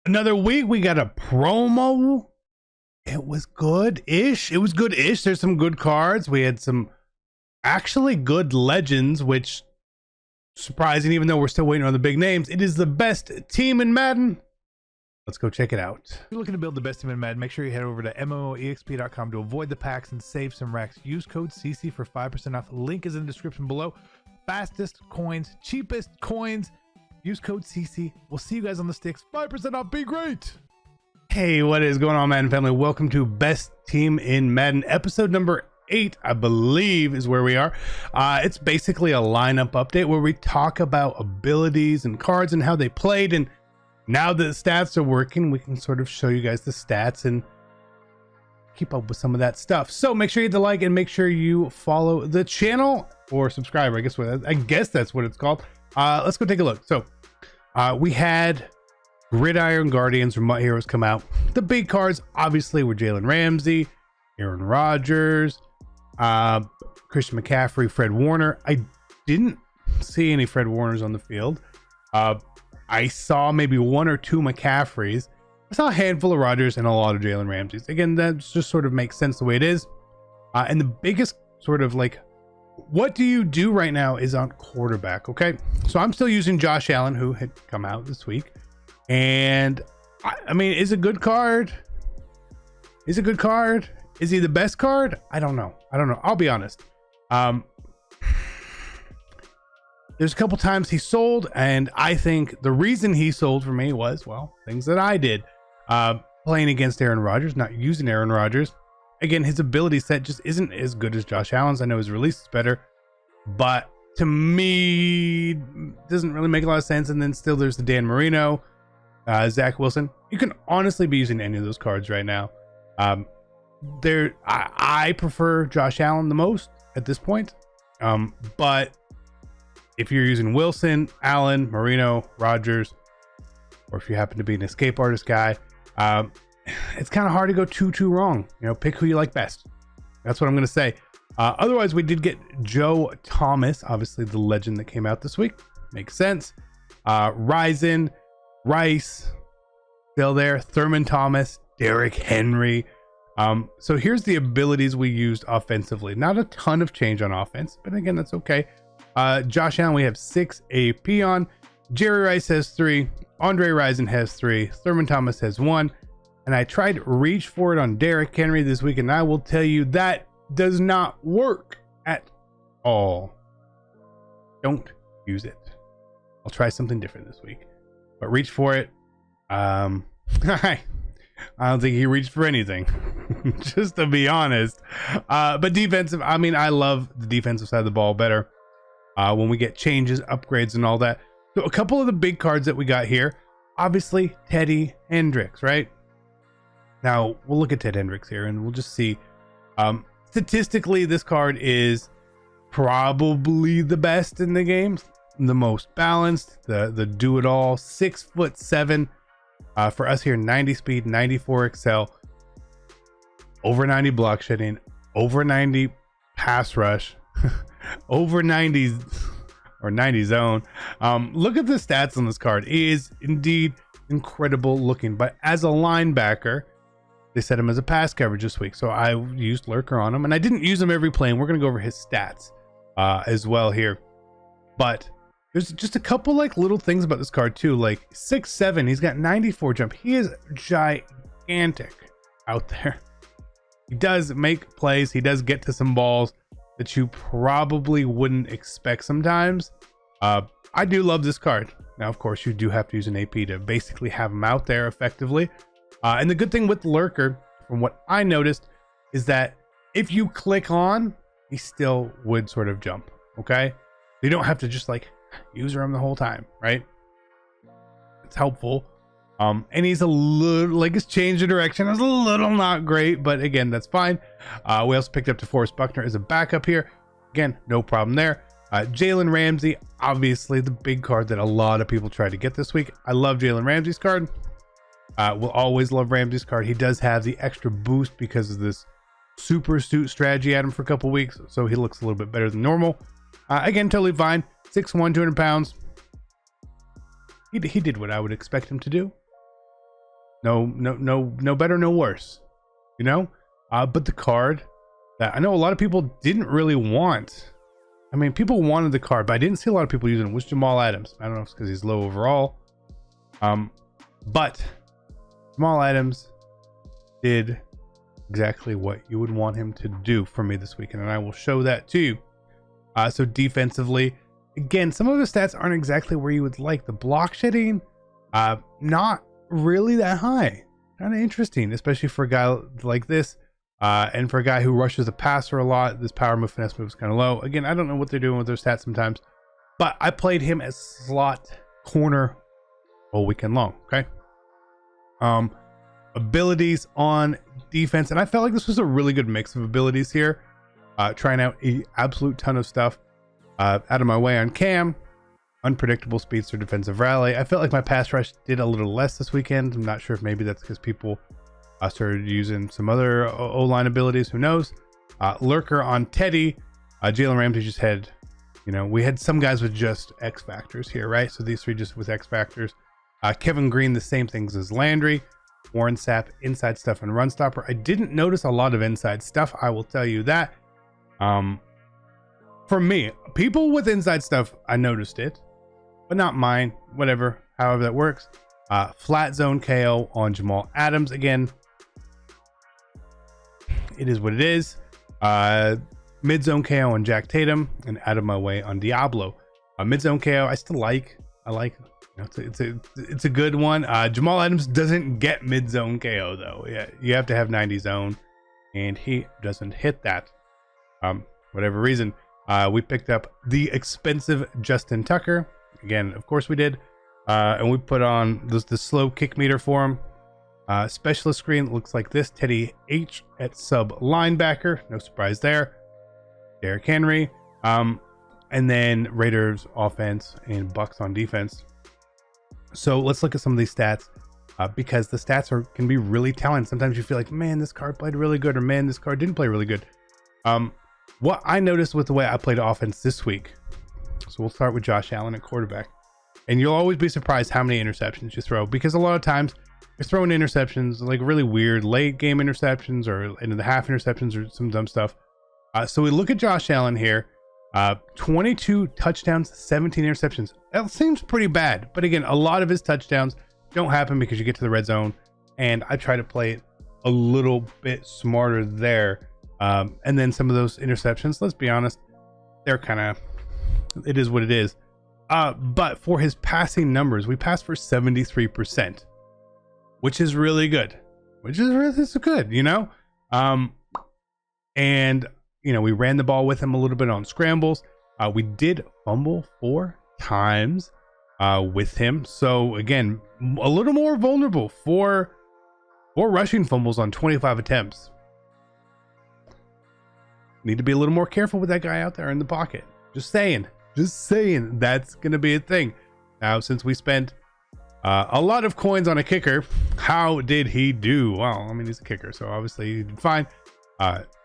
Another week, we got a promo. It was good-ish. It was good-ish. There's some good cards. We had some actually good legends, which surprising, even though we're still waiting on the big names. It is the best team in Madden. Let's go check it out. If you're looking to build the best team in Madden, make sure you head over to MMOEXP.com to avoid the packs and save some racks. Use code CC for 5% off. Link is in the description below. Fastest coins, cheapest coins. Use code CC. We'll see you guys on the sticks. 5% off. Be great. Hey, what is going on, Madden family? Welcome to Best Team in Madden, episode number 8, I believe, is where we are. It's basically a lineup update where we talk about abilities and cards and how they played. And now that the stats are working, we can sort of show you guys the stats and keep up with some of that stuff. So make sure you hit the like and make sure you follow the channel or subscribe. I guess that's what it's called. Let's go take a look. So we had Gridiron Guardians from Mutt Heroes come out. The big cards obviously were Jalen Ramsey, Aaron Rodgers, Christian McCaffrey, Fred Warner. I didn't see any Fred Warners on the field. I saw maybe one or two McCaffreys. I saw a handful of Rodgers and a lot of Jalen Ramseys. Again, that just sort of makes sense the way it is. And the biggest sort of like, what do you do right now is on quarterback. Okay, so I'm still using Josh Allen, who had come out this week. And I mean, is a good card. Is a good card. Is he the best card? I don't know. I'll be honest. There's a couple times he sold, and I think the reason he sold for me was, well, things that I did. Playing against Aaron Rodgers, not using Aaron Rodgers. Again, his ability set just isn't as good as Josh Allen's. I know his release is better, but to me, it doesn't really make a lot of sense. And then still there's the Dan Marino, Zach Wilson. You can honestly be using any of those cards right now. I prefer Josh Allen the most at this point. But if you're using Wilson, Allen, Marino, Rodgers, or if you happen to be an escape artist guy, it's kind of hard to go too wrong. You know, pick who you like best. That's what I'm going to say. Otherwise, we did get Joe Thomas, obviously the legend that came out this week. Makes sense. Ryzen, Rice, still there. Thurman Thomas, Derrick Henry. So here's the abilities we used offensively. Not a ton of change on offense, but again, that's okay. Josh Allen, we have 6 AP on. Jerry Rice has 3. Andre Rison has 3. Thurman Thomas has 1. And I tried to reach for it on Derrick Henry this week, and I will tell you that does not work at all. Don't use it. I'll try something different this week, but reach for it. I don't think he reached for anything, just to be honest. But defensive, I mean, I love the defensive side of the ball better when we get changes, upgrades, and all that. So a couple of the big cards that we got here, obviously Teddy Hendricks, right? Now we'll look at Ted Hendricks here and we'll just see. Statistically, this card is probably the best in the game, the most balanced, the do-it-all. 6'7", for us here, 90 speed, 94 excel, over 90 block shedding, over 90 pass rush, over 90 or 90 zone. Look at the stats on this card. It is indeed incredible looking, but as a linebacker, they set him as a pass coverage this week. So I used Lurker on him, and I didn't use him every play, and we're going to go over his stats as well here. But there's just a couple like little things about this card too. Like 6'7", he's got 94 jump. He is gigantic out there. He does make plays. He does get to some balls that you probably wouldn't expect sometimes. I do love this card. Now, of course, you do have to use an AP to basically have him out there effectively. And the good thing with Lurker, from what I noticed, is that if you click on, he still would sort of jump. Okay, you don't have to just like use him the whole time, right? It's helpful. And he's a little like his change of direction is a little not great, but again, that's fine. We also picked up DeForest Buckner as a backup here. Again, no problem there. Jalen Ramsey, obviously the big card that a lot of people try to get this week. I love Jalen Ramsey's card. We'll always love Ramsey's card. He does have the extra boost because of this super suit strategy at him for a couple weeks, so he looks a little bit better than normal. Again, totally fine. 6'1", 200 pounds. He did what I would expect him to do. No better, no worse, you know. But the card that I know a lot of people didn't really want. I mean, people wanted the card, but I didn't see a lot of people using it. Was Jamal Adams. I don't know if it's because he's low overall. But Jamal Adams did exactly what you would want him to do for me this weekend, and I will show that to you. So defensively, again, some of his stats aren't exactly where you would like. The block shedding, not really that high. Kind of interesting, especially for a guy like this. And for a guy who rushes the passer a lot, this power move, finesse move is kind of low. Again, I don't know what they're doing with their stats sometimes, but I played him as slot corner all weekend long. Okay. Abilities on defense, and I felt like this was a really good mix of abilities here. Trying out an absolute ton of stuff. Out of my way on Cam, unpredictable speedster, defensive rally. I felt like my pass rush did a little less this weekend. I'm not sure if maybe that's because people started using some other O-line abilities. Who knows? Lurker on Teddy. Jalen Ramsey just had, we had some guys with just X factors here, right? So these three just with X factors. Kevin Green, the same things as Landry. Warren Sapp, inside stuff and run stopper. I didn't notice a lot of inside stuff, I will tell you that. For me, people with inside stuff, I noticed it, but not mine. Whatever, however that works. Flat zone KO on Jamal Adams again. It is what it is. Mid zone KO on Jack Tatum, and out of my way on Diablo. Mid zone KO, I still like. I like. It's a good one. Jamal Adams doesn't get mid zone KO though. Yeah, you have to have 90 zone, and he doesn't hit that. Whatever reason. We picked up the expensive Justin Tucker. Again, of course we did. And we put on the slow kick meter for him. Specialist screen looks like this. Teddy H at sub linebacker. No surprise there. Derrick Henry. And then Raiders offense and Bucks on defense. So let's look at some of these stats. Because the stats can be really telling. Sometimes you feel like, man, this card played really good, or man, this card didn't play really good. What I noticed with the way I played offense this week. So we'll start with Josh Allen at quarterback. And you'll always be surprised how many interceptions you throw, because a lot of times you're throwing interceptions, like really weird late game interceptions or into the half interceptions or some dumb stuff. So we look at Josh Allen here, 22 touchdowns, 17 interceptions. That seems pretty bad. But again, a lot of his touchdowns don't happen because you get to the red zone, and I try to play it a little bit smarter there. And then some of those interceptions, let's be honest, they're kind of, it is what it is. But for his passing numbers, we passed for 73%, which is really good, and we ran the ball with him a little bit on scrambles. We did fumble 4 times with him. So again, a little more vulnerable for rushing fumbles on 25 attempts. Need to be a little more careful with that guy out there in the pocket. Just saying that's going to be a thing. Now, since we spent a lot of coins on a kicker, how did he do? Well, I mean, he's a kicker, so obviously he did fine.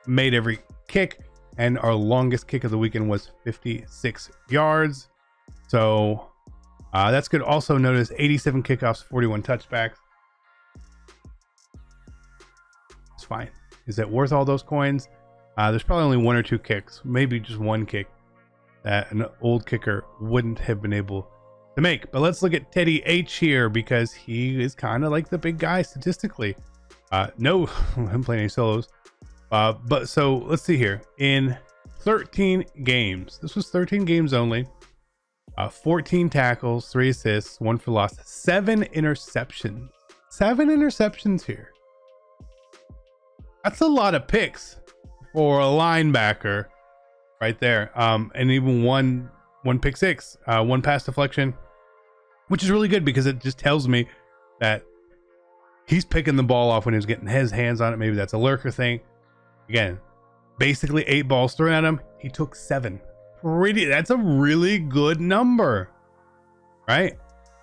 Made every kick, and our longest kick of the weekend was 56 yards. So that's good. Also notice 87 kickoffs, 41 touchbacks. It's fine. Is it worth all those coins? There's probably only 1 or 2 kicks, maybe just 1 kick that an old kicker wouldn't have been able to make. But let's look at Teddy H here, because he is kind of like the big guy statistically. No, I'm playing any solos. But so let's see here. In 13 games, this was 13 games only. 14 tackles, 3 assists, 1 for loss, 7 interceptions. 7 interceptions here. That's a lot of picks for a linebacker right there. And even one pick six, 1 pass deflection, which is really good because it just tells me that he's picking the ball off when he was getting his hands on it. Maybe that's a lurker thing. Again, basically 8 balls thrown at him. He took 7. That's a really good number, right?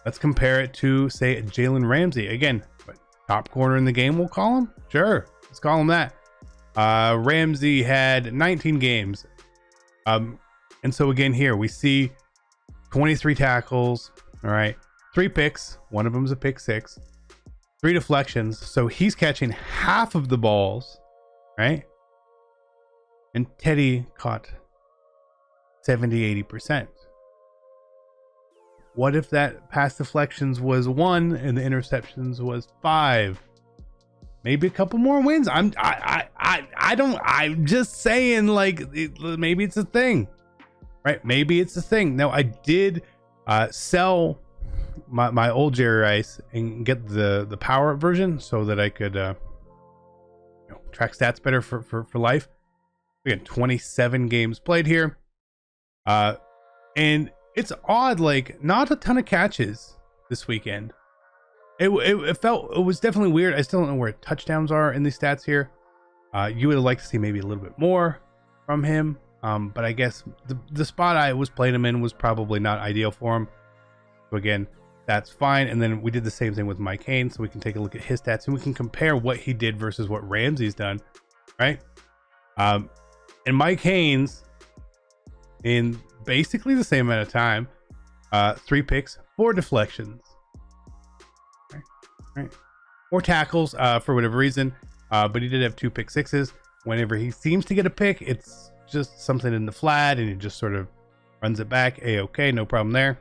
Let's compare it to, say, Jalen Ramsey. Again, top corner in the game, we'll call him. Sure, let's call him that. Ramsey had 19 games. And so again, here we see 23 tackles. All right. 3 picks. One of them is a pick 6. 3 deflections. So he's catching half of the balls, right? And Teddy caught 70-80%. What if that pass deflections was 1 and the interceptions was 5? Maybe a couple more wins. I'm just saying, like, maybe it's a thing, right? Maybe it's a thing. Now, I did sell my old Jerry Rice and get the power up version so that I could track stats better for life. Again, 27 games played here, and it's odd, like, not a ton of catches this weekend. It was definitely weird. I still don't know where touchdowns are in these stats here. You would have liked to see maybe a little bit more from him, but I guess the spot I was playing him in was probably not ideal for him. So again, that's fine. And then we did the same thing with Mike Haynes, so we can take a look at his stats and we can compare what he did versus what Ramsey's done, right? And Mike Haynes, in basically the same amount of time, 3 picks, 4 deflections, right? 4 tackles for whatever reason, but he did have 2 pick sixes. Whenever he seems to get a pick, it's just something in the flat and he just sort of runs it back. A-okay, no problem there.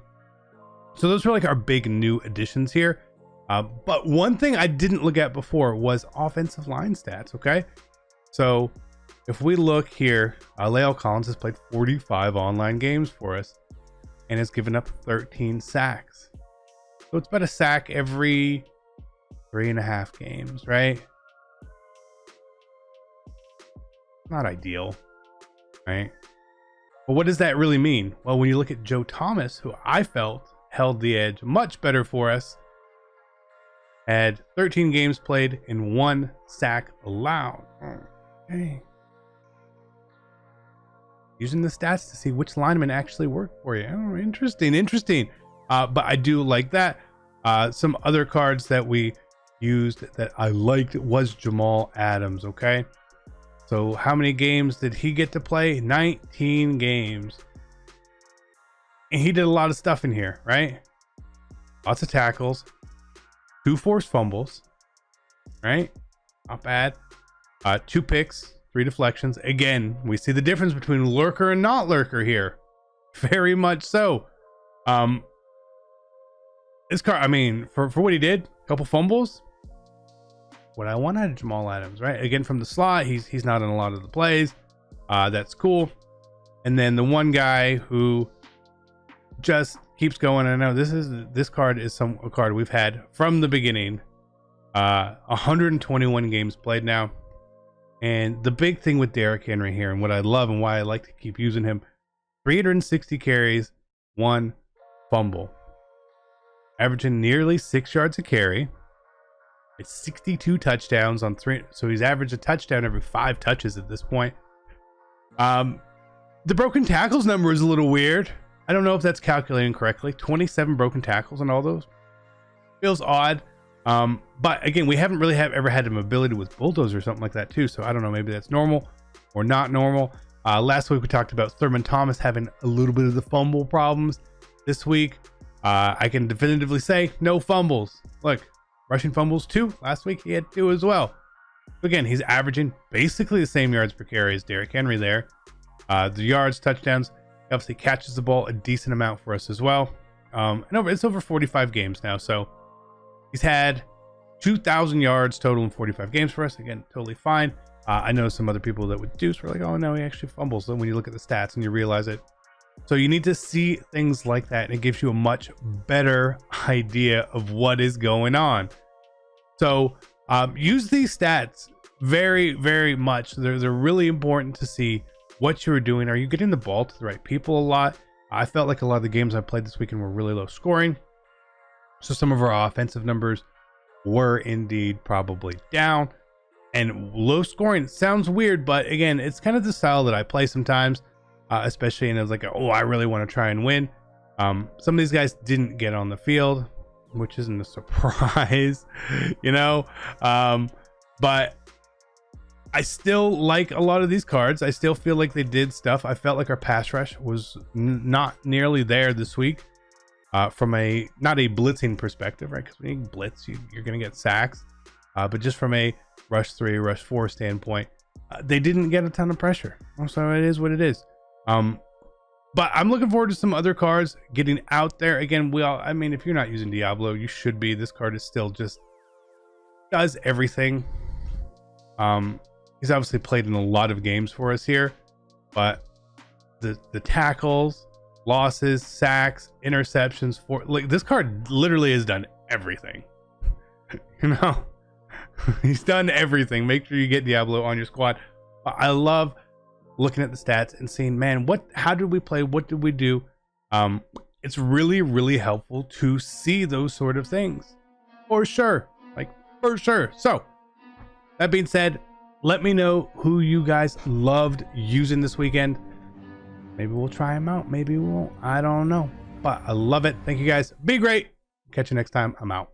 So those were like our big new additions here. But one thing I didn't look at before was offensive line stats. Okay, so if we look here, La'el Collins has played 45 online games for us and has given up 13 sacks. So it's about a sack every 3.5 games, right? Not ideal, right? But what does that really mean? Well, when you look at Joe Thomas, who I felt held the edge much better for us, had 13 games played and 1 sack allowed. Okay. Using the stats to see which lineman actually worked for you. Oh, interesting. But I do like that. Some other cards that we used that I liked was Jamal Adams. Okay, so how many games did he get to play? 19 games, and he did a lot of stuff in here, right? Lots of tackles, 2 forced fumbles, right? Not bad. 2 picks, 3 deflections. Again, we see the difference between lurker and not lurker here, very much so. This card, I mean, for what he did, a couple fumbles, what I want out of Jamal Adams, right? Again, from the slot, he's not in a lot of the plays. That's cool. And then the one guy who just keeps going. I know this card is a card we've had from the beginning. 121 games played now. And the big thing with Derrick Henry here, and what I love and why I like to keep using him, 360 carries, 1 fumble, averaging nearly 6 yards a carry. It's 62 touchdowns on 3, so he's averaged a touchdown every 5 touches at this point. The broken tackles number is a little weird. I don't know if that's calculating correctly. 27 broken tackles on all those. Feels odd. But again, we haven't really ever had a mobility with bulldozer or something like that too. So I don't know, maybe that's normal or not normal. Last week we talked about Thurman Thomas having a little bit of the fumble problems. This week, I can definitively say no fumbles. Look, rushing fumbles 2. Last week he had 2 as well. Again, he's averaging basically the same yards per carry as Derrick Henry there. The yards, touchdowns, he obviously catches the ball a decent amount for us as well. And it's over 45 games now, so he's had 2,000 yards total in 45 games for us. Again, totally fine. I know some other people that would deuce were like, oh no, he actually fumbles. Then when you look at the stats and you realize it. So you need to see things like that, and it gives you a much better idea of what is going on. So use these stats very, very much. They're really important to see what you're doing. Are you getting the ball to the right people a lot? I felt like a lot of the games I played this weekend were really low scoring. So some of our offensive numbers were indeed probably down. And low scoring sounds weird, but again, it's kind of the style that I play sometimes. Especially in as like, oh, I really want to try and win. Some of these guys didn't get on the field, which isn't a surprise, you know. But I still like a lot of these cards. I still feel like they did stuff. I felt like our pass rush was not nearly there this week. from a not a blitzing perspective, right? Because when you blitz, you're going to get sacks, but just from a rush 3, rush 4 standpoint, they didn't get a ton of pressure. So it is what it is. But I'm looking forward to some other cards getting out there. Again, I mean, if you're not using Diablo, you should be. This card is still just does everything. He's obviously played in a lot of games for us here, but the tackles, losses, sacks, interceptions, like this card literally has done everything. You know, he's done everything. Make sure you get Diablo on your squad. I love looking at the stats and seeing, man, how did we play? What did we do? It's really, really helpful to see those sort of things, for sure. Like, for sure. So that being said, let me know who you guys loved using this weekend. Maybe we'll try them out. Maybe we won't. I don't know. But I love it. Thank you guys. Be great. Catch you next time. I'm out.